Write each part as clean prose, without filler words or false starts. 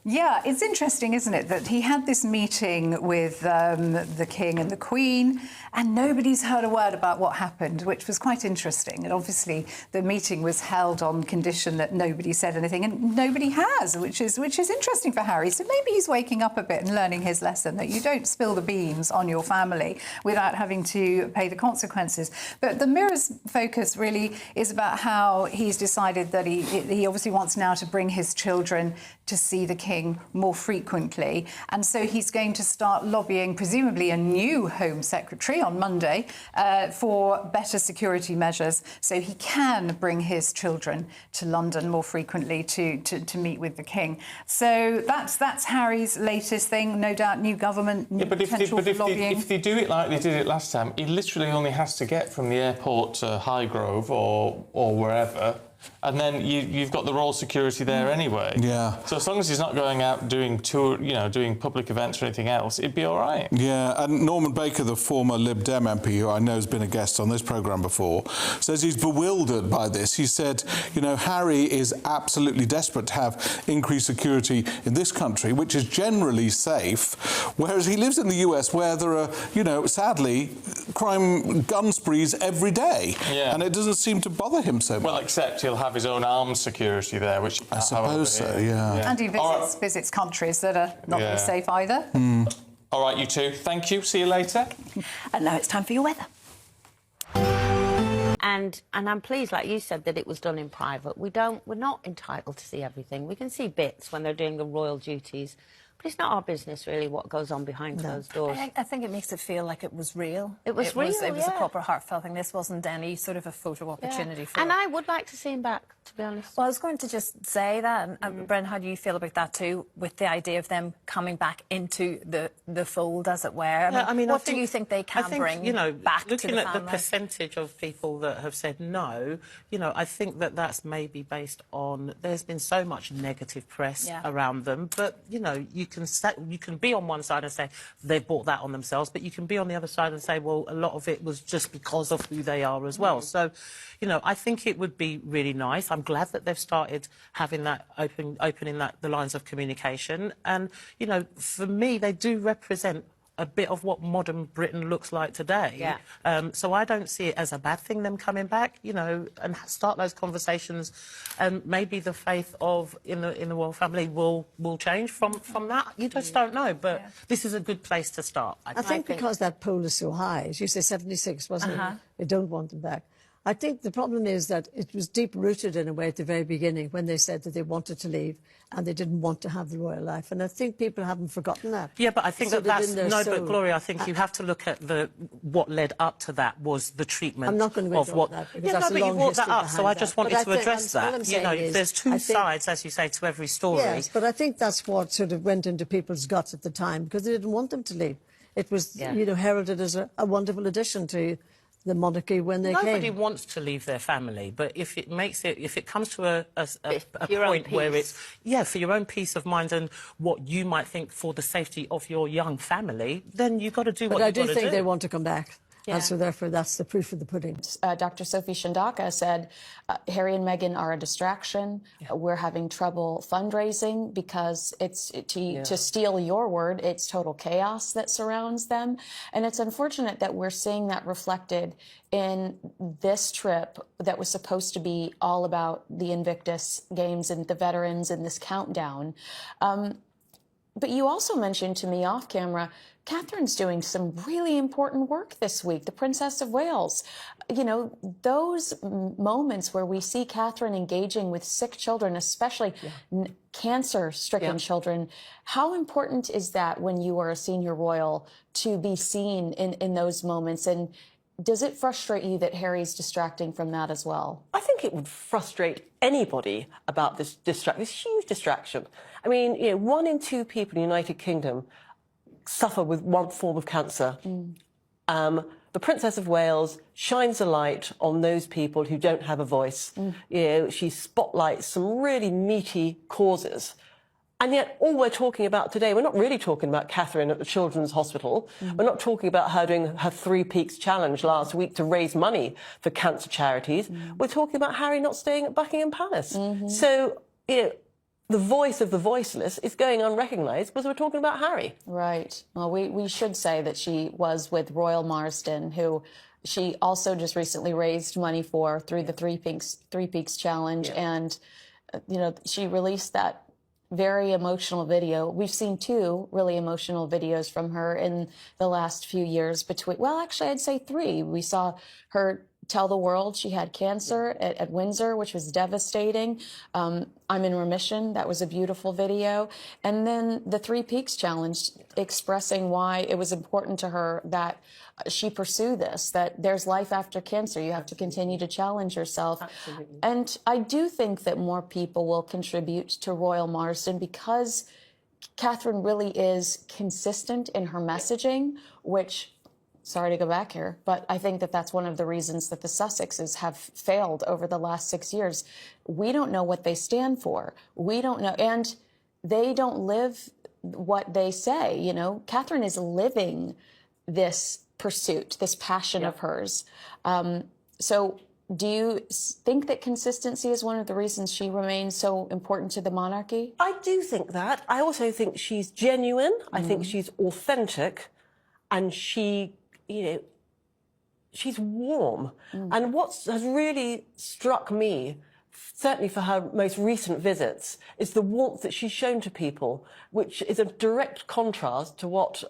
Yeah, it's interesting, isn't it, that he had this meeting with the King and the Queen, and nobody's heard a word about what happened, which was quite interesting. And obviously, the meeting was held on condition that nobody said anything, and nobody has, which is interesting for Harry. So maybe he's waking up a bit and learning his lesson that you don't spill the beans on your family without having to pay the consequences. But the Mirror's focus really is about how he's decided that he obviously wants now to bring his children to see the King more frequently, and so he's going to start lobbying presumably a new Home Secretary on Monday for better security measures so he can bring his children to London more frequently to meet with the King. So that's Harry's latest thing, no doubt. New government, new potential for lobbying. If they do it like they did it last time, he literally only has to get from the airport to Highgrove or wherever, and then you've got the royal security there anyway. Yeah. So as long as he's not going out doing doing public events or anything else, it'd be all right. Yeah, and Norman Baker, the former Lib Dem MP, who I know has been a guest on this programme before, says he's bewildered by this. He said, Harry is absolutely desperate to have increased security in this country, which is generally safe, whereas he lives in the US where there are, sadly, gun sprees every day. Yeah. And it doesn't seem to bother him so much. Well, except he'll have his own armed security there, which I suppose so, yeah. And he visits countries that are not very safe either. All right, you two. Thank you. See you later. And now it's time for your weather. And I'm pleased, like you said, that it was done in private. We're not entitled to see everything. We can see bits when they're doing the royal duties. But it's not our business, really, what goes on behind closed doors. I think it makes it feel like it was real. It was real, It was a proper heartfelt thing. This wasn't any sort of a photo opportunity for And I would like to see him back, to be honest. Well, I was going to just say that. And Bren, how do you feel about that too, with the idea of them coming back into the fold, as it were? What do you think they can bring back to the family? Looking at the percentage of people that have said no, I think that's maybe based on there's been so much negative press around them. But, you can be on one side and say they've brought that on themselves, but you can be on the other side and say, well, a lot of it was just because of who they are as well. So, I think it would be really nice. I'm glad that they've started having that opening the lines of communication. And, for me, they do represent a bit of what modern Britain looks like today. Yeah. So I don't see it as a bad thing, them coming back, and start those conversations. And maybe the faith in the royal family will change from that. You just don't know. But this is a good place to start. I think because that poll is so high, as you say, 76, wasn't it? They don't want them back. I think the problem is that it was deep-rooted in a way at the very beginning when they said that they wanted to leave and they didn't want to have the royal life. And I think people haven't forgotten that. Yeah, but I think that's... No, but Gloria, I think you have to look at what led up to that was the treatment of what... I'm not going to go into that because that's a long but you brought that up, so I that. just wanted to address that. There's two sides, as you say, to every story. Yes, but I think that's what sort of went into people's guts at the time because they didn't want them to leave. It was, heralded as a wonderful addition to the monarchy when they came. Nobody wants to leave their family, but if it comes to a point where it's for your own peace of mind and what you might think for the safety of your young family, then you've got to do what you've got to do. But I do think they want to come back. Yeah. And so, therefore, that's the proof of the pudding. Dr. Sophie Shindaka said Harry and Meghan are a distraction. Yeah. We're having trouble fundraising because to steal your word, it's total chaos that surrounds them. And it's unfortunate that we're seeing that reflected in this trip that was supposed to be all about the Invictus Games and the veterans and this countdown. But you also mentioned to me off camera, Catherine's doing some really important work this week, the Princess of Wales. Those moments where we see Catherine engaging with sick children, especially cancer-stricken children, how important is that when you are a senior royal to be seen in those moments? And does it frustrate you that Harry's distracting from that as well? I think it would frustrate anybody about this huge distraction. I mean, 1 in 2 people in the United Kingdom suffer with one form of cancer. The Princess of Wales shines a light on those people who don't have a voice. She spotlights some really meaty causes. And yet, all we're talking about today, we're not really talking about Catherine at the Children's Hospital. We're not talking about her doing her 3 Peaks Challenge last week to raise money for cancer charities. We're talking about Harry not staying at Buckingham Palace. So, the voice of the voiceless is going unrecognised because we're talking about Harry. Right. Well, we should say that she was with Royal Marsden, who she also just recently raised money for through the Three Peaks Challenge. And, you know, she released that very emotional video. We've seen 2 really emotional videos from her in the last few years well, actually, I'd say 3. We saw her tell the world she had cancer at Windsor, which was devastating. I'm in remission. That was a beautiful video. And then the Three Peaks Challenge, expressing why it was important to her that she pursue this, that there's life after cancer. You have to continue to challenge yourself. Absolutely. And I do think that more people will contribute to Royal Marsden because Catherine really is consistent in her messaging, which, sorry to go back here, but I think that that's one of the reasons that the Sussexes have failed over the last 6 years. We don't know what they stand for. We don't know, and they don't live what they say. You know, Catherine is living this pursuit, this passion of hers. So do you think that consistency is one of the reasons she remains so important to the monarchy? I do think that. I also think she's genuine. I think she's authentic, and she, you know, she's warm. And what has really struck me, certainly for her most recent visits, is the warmth that she's shown to people, which is a direct contrast to what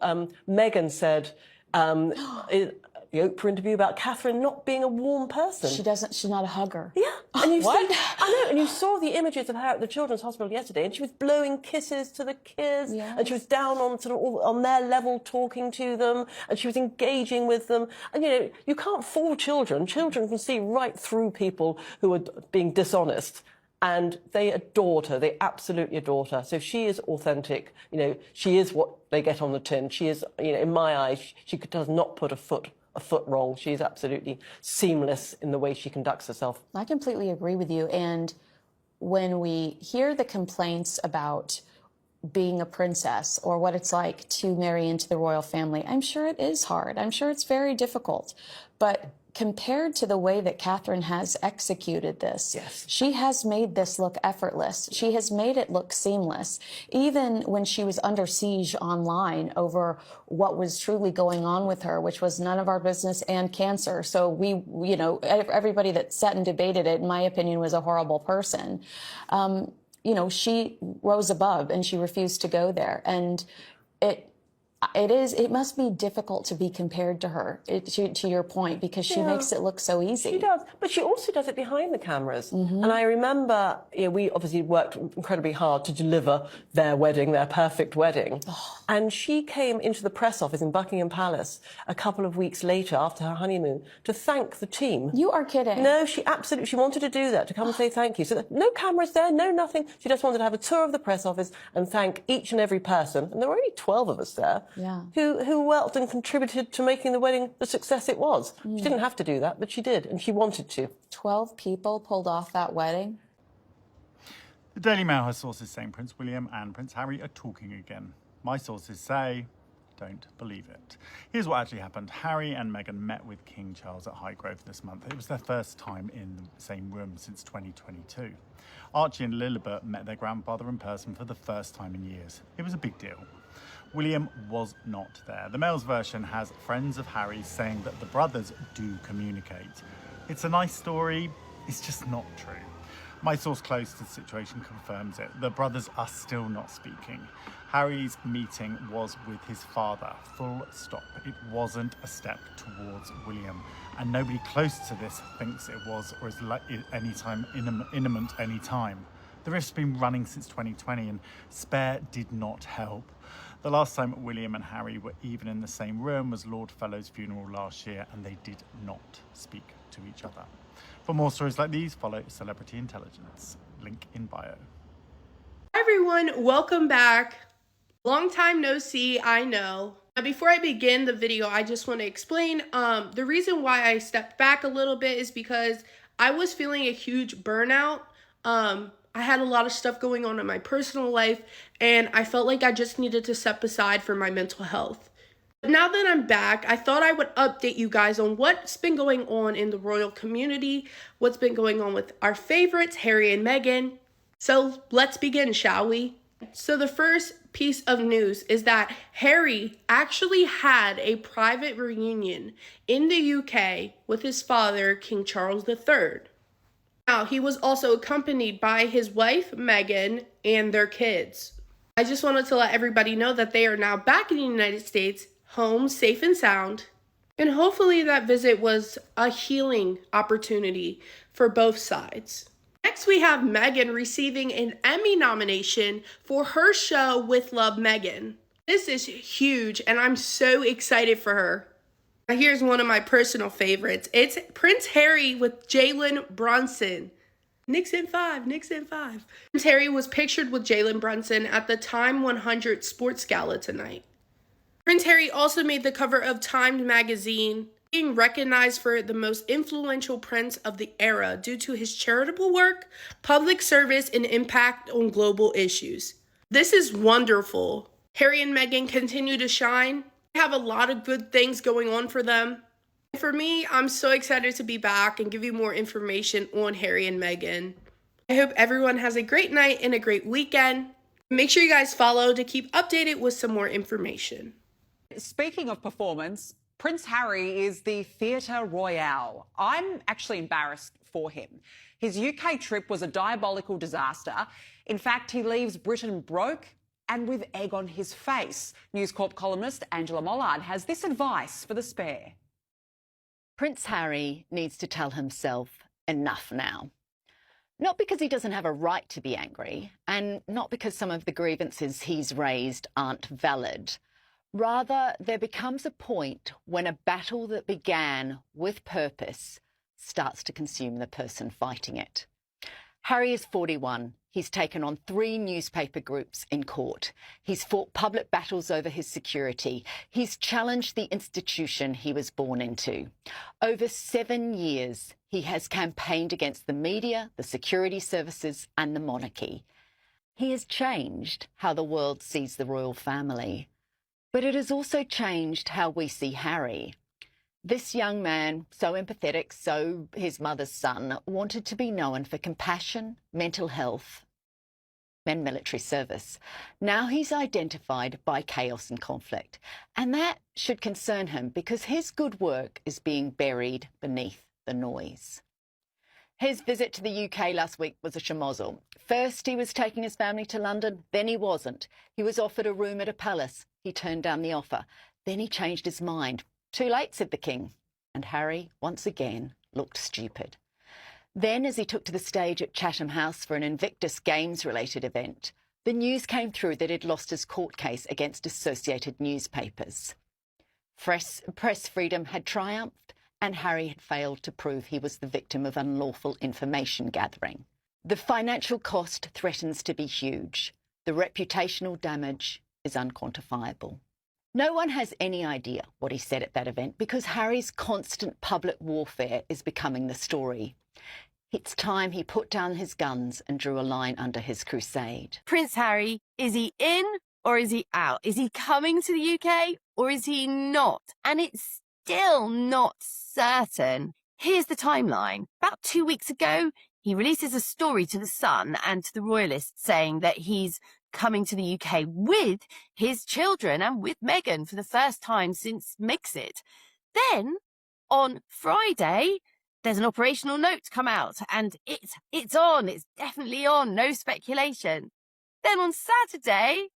Meghan said the Oprah interview about Catherine not being a warm person. She's not a hugger. Yeah. And you What? I know, and you saw the images of her at the Children's Hospital yesterday, and she was blowing kisses to the kids, and she was down on sort of on their level talking to them, and she was engaging with them. And, you know, you can't fool children. Children can see right through people who are being dishonest. And they adored her. They absolutely adored her. So she is authentic. You know, she is what they get on the tin. She is, you know, in my eyes, she does not put a foot wrong. She is absolutely seamless in the way she conducts herself. I completely agree with you. And when we hear the complaints about being a princess or what it's like to marry into the royal family, I'm sure it is hard. I'm sure it's very difficult. But compared to the way that Catherine has executed this, she has made this look effortless. She has made it look seamless. Even when she was under siege online over what was truly going on with her, which was none of our business and cancer. So we, you know, everybody that sat and debated it, in my opinion, was a horrible person. You know, she rose above and she refused to go there. And it must be difficult to be compared to her, to your point, because she makes it look so easy. She does, but she also does it behind the cameras. And I remember, you know, we obviously worked incredibly hard to deliver their wedding, their perfect wedding. And she came into the press office in Buckingham Palace a couple of weeks later after her honeymoon to thank the team. You are kidding. No, she wanted to do that, to come and say thank you. So no cameras there, no nothing. She just wanted to have a tour of the press office and thank each and every person. And there were only 12 of us there. Who worked and contributed to making the wedding the success it was. She didn't have to do that, but she did, and she wanted to. 12 people pulled off that wedding. The Daily Mail has sources saying Prince William and Prince Harry are talking again. My sources say, don't believe it. Here's what actually happened. Harry and Meghan met with King Charles at Highgrove this month. It was their first time in the same room since 2022. Archie and Lilibet met their grandfather in person for the first time in years. It was a big deal. William was not there. The Mail's version has friends of Harry's saying that the brothers do communicate. It's a nice story, it's just not true. My source close to the situation confirms it. The brothers are still not speaking. Harry's meeting was with his father, full stop. It wasn't a step towards William, and nobody close to this thinks it was or is like imminent any time. The rift's been running since 2020 and Spare did not help. The last time William and Harry were even in the same room was Lord Fellow's funeral last year, and they did not speak to each other. For more stories like these, follow Celebrity Intelligence. Link in bio. Hi everyone, welcome back. Long time no see, I know. Now, before I begin the video, I just want to explain the reason why I stepped back a little bit is because I was feeling a huge burnout. I had a lot of stuff going on in my personal life, and I felt like I just needed to step aside for my mental health. But now that I'm back, I thought I would update you guys on what's been going on in the royal community, what's been going on with our favorites, Harry and Meghan. So let's begin, shall we? So the first piece of news is that Harry actually had a private reunion in the UK with his father, King Charles III. Now, he was also accompanied by his wife, Meghan, and their kids. I just wanted to let everybody know that they are now back in the United States, home, safe and sound. And hopefully that visit was a healing opportunity for both sides. Next, we have Meghan receiving an Emmy nomination for her show With Love, Meghan. This is huge, and I'm so excited for her. Now, here's one of my personal favorites. It's Prince Harry with Jalen Brunson. Nixon 5, Nixon 5. Prince Harry was pictured with Jalen Brunson at the Time 100 Sports Gala tonight. Prince Harry also made the cover of Time magazine, being recognized for the most influential prince of the era due to his charitable work, public service, and impact on global issues. This is wonderful. Harry and Meghan continue to shine. They have a lot of good things going on for them. For me, I'm so excited to be back and give you more information on Harry and Meghan. I hope everyone has a great night and a great weekend. Make sure you guys follow to keep updated with some more information. Speaking of performance, Prince Harry is the Theatre Royale. I'm actually embarrassed for him. His UK trip was a diabolical disaster. In fact, he leaves Britain broke and with egg on his face. News Corp columnist Angela Mollard has this advice for the spare. Prince Harry needs to tell himself enough now. Not because he doesn't have a right to be angry, and not because some of the grievances he's raised aren't valid. Rather, there becomes a point when a battle that began with purpose starts to consume the person fighting it. Harry is 41. He's taken on 3 newspaper groups in court. He's fought public battles over his security. He's challenged the institution he was born into. Over 7 years, he has campaigned against the media, the security services, and the monarchy. He has changed how the world sees the royal family. But it has also changed how we see Harry. This young man, so empathetic, so his mother's son, wanted to be known for compassion, mental health, and military service. Now he's identified by chaos and conflict. And that should concern him because his good work is being buried beneath the noise. His visit to the UK last week was a schmozzle. First, he was taking his family to London, then he wasn't. He was offered a room at a palace. He turned down the offer. Then he changed his mind. Too late, said the king. And Harry, once again, looked stupid. Then, as he took to the stage at Chatham House for an Invictus Games-related event, the news came through that he'd lost his court case against associated newspapers. Press freedom had triumphed, and Harry had failed to prove he was the victim of unlawful information gathering. The financial cost threatens to be huge. The reputational damage is unquantifiable. No one has any idea what he said at that event because Harry's constant public warfare is becoming the story. It's time he put down his guns and drew a line under his crusade. Prince Harry, is he in or is he out? Is he coming to the UK or is he not? And it's still not certain. Here's the timeline. About 2 weeks ago, he releases a story to The Sun and to the Royalists saying that he's coming to the UK with his children and with Meghan for the first time since Megxit. Then, on Friday, there's an operational note come out and it's on. It's definitely on. No speculation. Then on Saturday,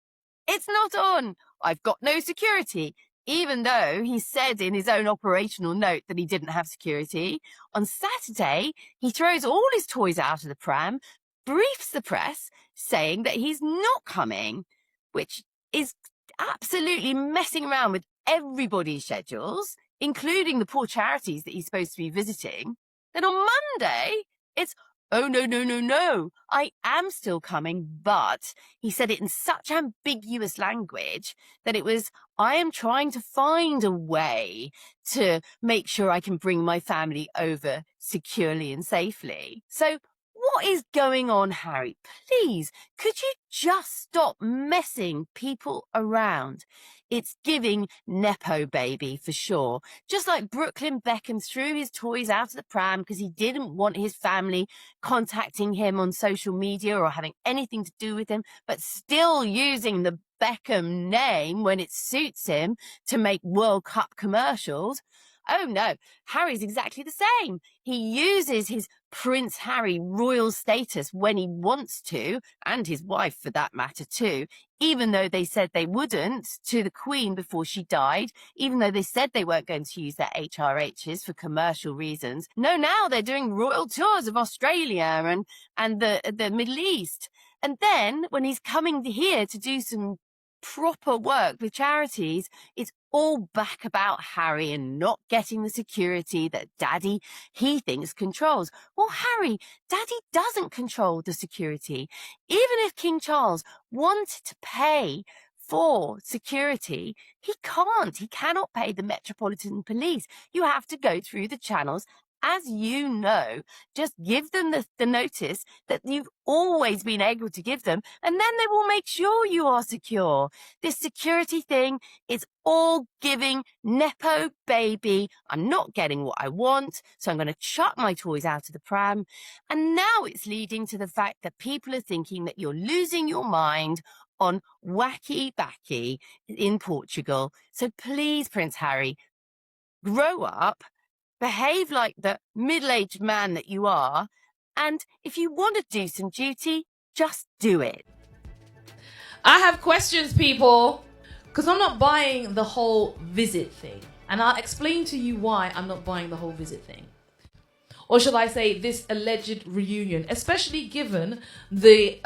it's not on. I've got no security. Even though he said in his own operational note that he didn't have security, on Saturday, he throws all his toys out of the pram, briefs the press, saying that he's not coming, which is absolutely messing around with everybody's schedules, including the poor charities that he's supposed to be visiting. Then on Monday, it's, oh, no, I am still coming, but he said it in such ambiguous language that it was, I am trying to find a way to make sure I can bring my family over securely and safely. So What is going on, Harry? Please, could you just stop messing people around? It's giving Nepo baby for sure. Just like Brooklyn Beckham threw his toys out of the pram because he didn't want his family contacting him on social media or having anything to do with him, but still using the Beckham name when it suits him to make World Cup commercials. Oh no, Harry's exactly the same. He uses his Prince Harry royal status when he wants to, and his wife for that matter too, even though they said they wouldn't to the Queen before she died, even though they said they weren't going to use their HRHs for commercial reasons. No, now they're doing royal tours of Australia and the Middle East. And then when he's coming here to do some proper work with charities, it's all back about Harry and not getting the security that Daddy, he thinks, controls. Well, Harry, Daddy doesn't control the security. Even if King Charles wanted to pay for security, he can't. He cannot pay the Metropolitan Police. You have to go through the channels. As you know, just give them the notice that you've always been able to give them, and then they will make sure you are secure. This security thing is all giving Nepo baby. I'm not getting what I want, so I'm going to chuck my toys out of the pram. And now it's leading to the fact that people are thinking that you're losing your mind on wacky backy in Portugal. So please, Prince Harry, grow up. Behave like the middle-aged man that you are, and if you want to do some duty, just do it. I have questions, people, because I'm not buying the whole visit thing. And I'll explain to you why I'm not buying the whole visit thing. Or should I say this alleged reunion, especially given the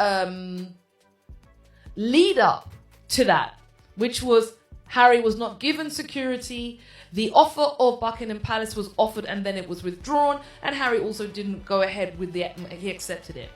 lead up to that, which was Harry was not given security. The offer of Buckingham Palace was offered and then it was withdrawn, and Harry also didn't go ahead with he accepted it.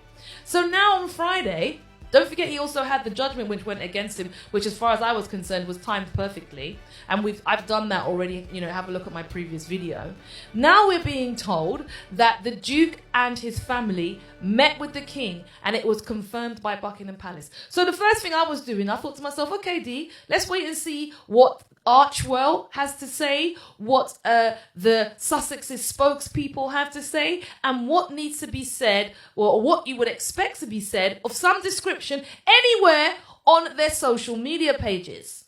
So now on Friday, don't forget he also had the judgment which went against him, which as far as I was concerned was timed perfectly. And I've done that already, have a look at my previous video. Now we're being told that the Duke and his family met with the King and it was confirmed by Buckingham Palace. So the first thing I was doing, I thought to myself, okay, Dee, let's wait and see what Archwell has to say, what the Sussex's spokespeople have to say, and what needs to be said, or what you would expect to be said of some description anywhere on their social media pages.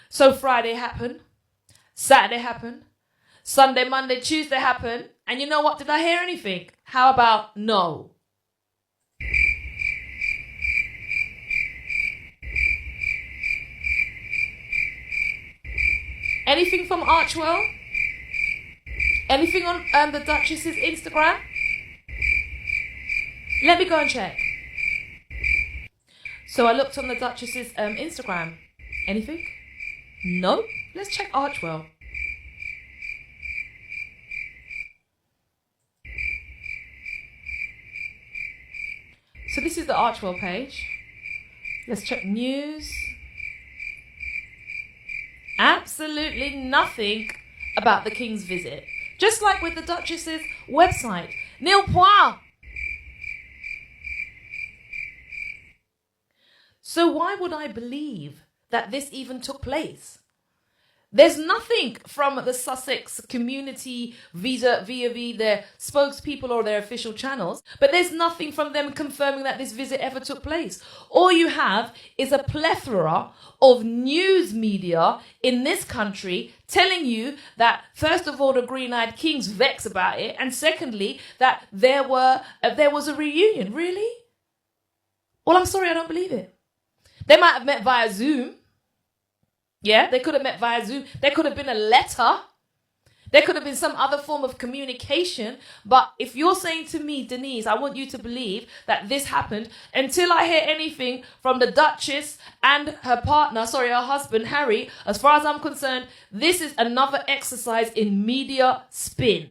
So Friday happened, Saturday happened, Sunday, Monday, Tuesday happened, and you know what? Did I hear anything? How about no? Anything from Archwell? Anything on the Duchess's Instagram? Let me go and check. So I looked on the Duchess's Instagram. Anything? No? Let's check Archwell. So this is the Archwell page. Let's check news. Absolutely nothing about the King's visit. Just like with the Duchess's website. Nil point. So why would I believe that this even took place? There's nothing from the Sussex community via their spokespeople or their official channels, but there's nothing from them confirming that this visit ever took place. All you have is a plethora of news media in this country telling you that, first of all, the Green-Eyed King's vexed about it, and secondly, that there was a reunion. Really? Well, I'm sorry, I don't believe it. They might have met via Zoom. Yeah, they could have met via Zoom. There could have been a letter. There could have been some other form of communication. But if you're saying to me, Denise, I want you to believe that this happened, until I hear anything from the Duchess and her husband, Harry, as far as I'm concerned, this is another exercise in media spin.